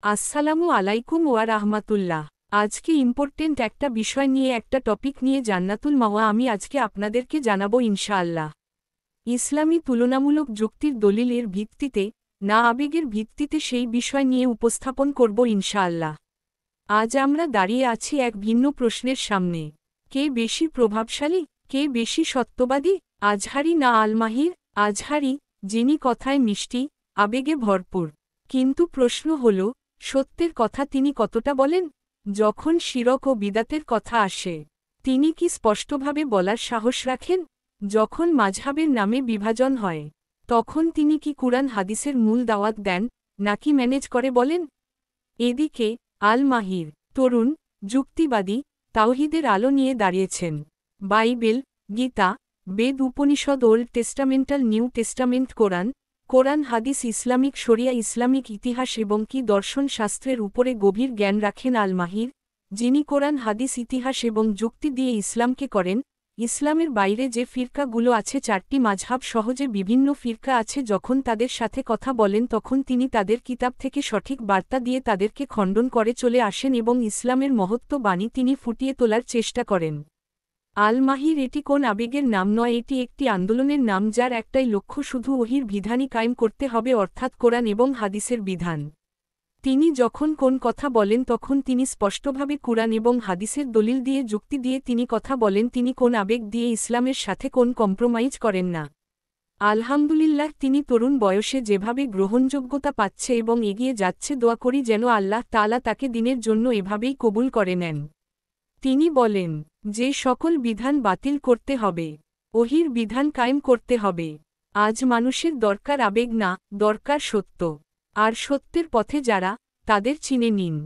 আসসালামু আলাইকুম ওয়া রাহমাতুল্লাহ। আজকে ইম্পর্টেন্ট একটা বিষয় নিয়ে একটা টপিক নিয়ে জান্নাতুল মাওয়া আমি আজকে আপনাদেরকে জানাবো ইনশাআল্লাহ। ইসলামী তুলনামূলক যুক্তির দলিলের ভিত্তিতে, না আবেগের ভিত্তিতে সেই বিষয় নিয়ে উপস্থাপন করব ইনশাআল্লাহ। আজ আমরা দাঁড়িয়ে আছি এক ভিন্ন প্রশ্নের সামনে। কে বেশি প্রভাবশালী, কে বেশি সত্যবাদী, আজহারি না আলমাহির? আজহারি, যিনি কথায় মিষ্টি, আবেগে ভরপুর। কিন্তু প্রশ্ন হল, সত্যের কথা তিনি কতটা বলেন? যখন শিরক ও বিদাতের কথা আসে, তিনি কি স্পষ্টভাবে বলার সাহস রাখেন? যখন মাযহাবের নামে বিভাজন হয়, তখন তিনি কি কুরআন হাদিসের মূল দাওয়াত দেন, নাকি ম্যানেজ করে বলেন? এদিকে আল মাহির, তরুণ, যুক্তিবাদী, তাওহীদের আলো নিয়ে দাঁড়িয়েছেন। বাইবেল, গীতা, বেদ, উপনিষদ, ওল্ড টেস্টামেন্টাল, নিউ টেস্টামেন্ট, কোরআন হাদিস, ইসলামিক শরিয়া, ইসলামিক ইতিহাস এবং কি দর্শন শাস্ত্রের উপরে গভীর জ্ঞান রাখেন আল মাহির, যিনি কোরআন হাদিস, ইতিহাস এবং যুক্তি দিয়ে ইসলামকে করেন। ইসলামের বাইরে যে ফিরকাগুলো আছে, 4টি মাযহাব সহজে বিভিন্ন ফিরকা আছে, যখন তাদের সাথে কথা বলেন তখন তিনি তাদের কিতাব থেকে সঠিক বার্তা দিয়ে তাদেরকে খণ্ডন করে চলে আসেন এবং ইসলামের মহত্ব বাণী তিনি ফুটিয়ে তোলার চেষ্টা করেন। আল মাহির, এটি কোন আবেগের নাম নয়, এটি একটি আন্দোলনের নাম, যার একটাই লক্ষ্য, শুধু ওহীর বিধানই কায়েম করতে হবে, অর্থাৎ কোরআন এবং হাদিসের বিধান। তিনি যখন কোন কথা বলেন তখন তিনি স্পষ্টভাবে কুরআন এবং হাদিসের দলিল দিয়ে, যুক্তি দিয়ে তিনি কথা বলেন, তিনি কোন আবেগ দিয়ে ইসলামের সাথে কোন কম্প্রোমাইজ করেন না। আলহামদুলিল্লাহ, তিনি তরুণ বয়সে যেভাবে গ্রহণযোগ্যতা পাচ্ছে এবং এগিয়ে যাচ্ছে, দোয়া করি যেন আল্লাহ তাআলা তাকে দিনের জন্য এভাবেই কবুল করে নেন। তিনি বলেন যে সকল বিধান বাতিল করতে হবে, ওহীর বিধান কায়েম করতে হবে। আজ মানুষের দরকার আবেগ না, দরকার সত্য। আর সত্যের পথে যারা, তাদের চিনে নিন।